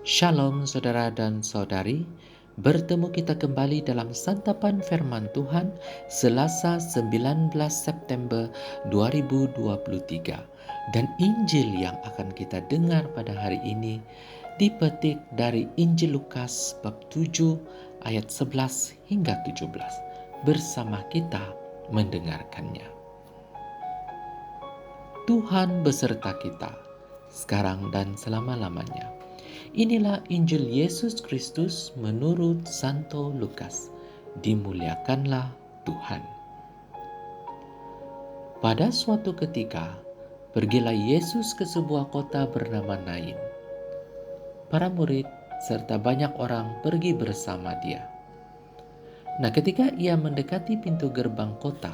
Shalom saudara dan saudari, bertemu kita kembali dalam santapan firman Tuhan Selasa 19 September 2023. Dan Injil yang akan kita dengar pada hari ini dipetik dari Injil Lukas bab 7 ayat 11 hingga 17. Bersama kita mendengarkannya. Tuhan beserta kita, sekarang dan selama-lamanya. Inilah Injil Yesus Kristus menurut Santo Lukas. Dimuliakanlah Tuhan. Pada suatu ketika, pergilah Yesus ke sebuah kota bernama Nain. Para murid serta banyak orang pergi bersama dia. Nah, ketika ia mendekati pintu gerbang kota,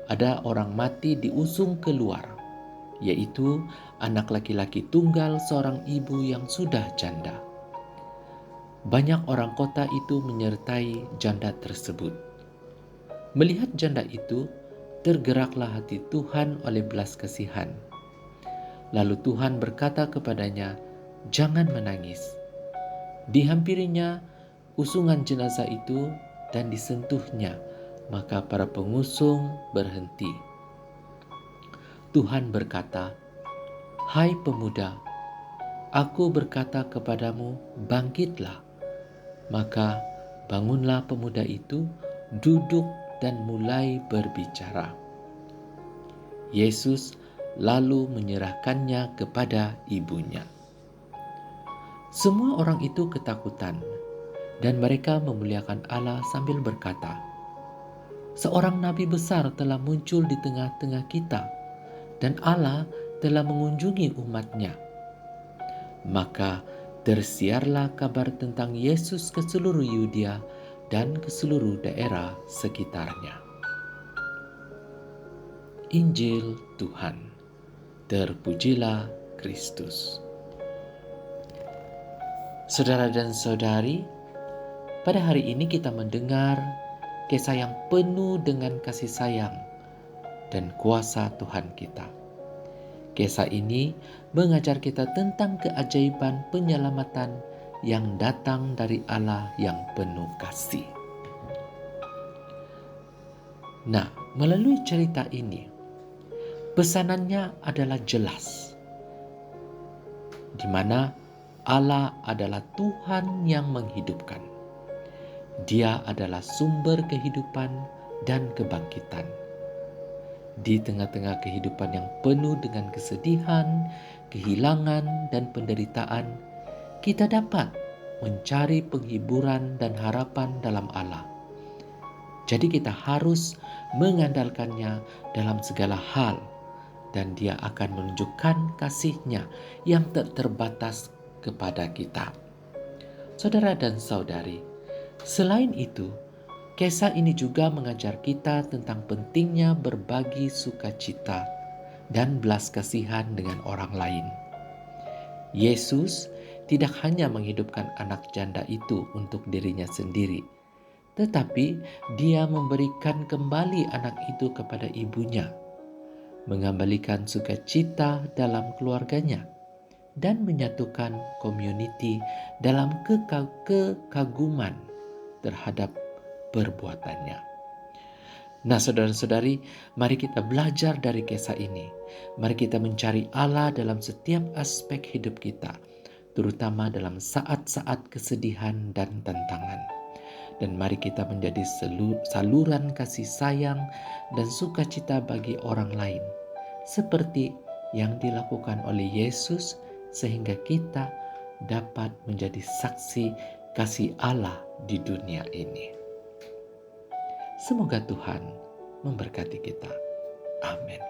ada orang mati diusung keluar, yaitu anak laki-laki tunggal seorang ibu yang sudah janda. Banyak orang kota itu menyertai janda tersebut. Melihat janda itu, tergeraklah hati Tuhan oleh belas kasihan. Lalu Tuhan berkata kepadanya, "Jangan menangis." Dihampirinya usungan jenazah itu dan disentuhnya, maka para pengusung berhenti. Tuhan berkata, "Hai pemuda, aku berkata kepadamu, bangkitlah." Maka bangunlah pemuda itu, duduk dan mulai berbicara. Yesus lalu menyerahkannya kepada ibunya. Semua orang itu ketakutan, dan mereka memuliakan Allah sambil berkata, "Seorang nabi besar telah muncul di tengah-tengah kita, dan Allah telah mengunjungi umat-Nya." Maka tersiarlah kabar tentang Yesus ke seluruh Yudea dan ke seluruh daerah sekitarnya. Injil Tuhan. Terpujilah Kristus. Saudara dan saudari, pada hari ini kita mendengar kisah yang penuh dengan kasih sayang dan kuasa Tuhan kita. Kisah ini mengajar kita tentang keajaiban penyelamatan yang datang dari Allah yang penuh kasih. Nah, melalui cerita ini, pesanannya adalah jelas, di mana Allah adalah Tuhan yang menghidupkan. Dia adalah sumber kehidupan dan kebangkitan. Di tengah-tengah kehidupan yang penuh dengan kesedihan, kehilangan, dan penderitaan, kita dapat mencari penghiburan dan harapan dalam Allah. Jadi kita harus mengandalkannya dalam segala hal, dan Dia akan menunjukkan kasih-Nya yang tak terbatas kepada kita. Saudara dan saudari, selain itu, kisah ini juga mengajar kita tentang pentingnya berbagi sukacita dan belas kasihan dengan orang lain. Yesus tidak hanya menghidupkan anak janda itu untuk dirinya sendiri, tetapi Dia memberikan kembali anak itu kepada ibunya, mengembalikan sukacita dalam keluarganya, dan menyatukan community dalam kekaguman terhadap perbuatannya. Nah, saudara-saudari, mari kita belajar dari kisah ini. Mari kita mencari Allah dalam setiap aspek hidup kita, terutama dalam saat-saat kesedihan dan tantangan. Dan mari kita menjadi saluran kasih sayang dan sukacita bagi orang lain, seperti yang dilakukan oleh Yesus, sehingga kita dapat menjadi saksi kasih Allah di dunia ini. Semoga Tuhan memberkati kita. Amin.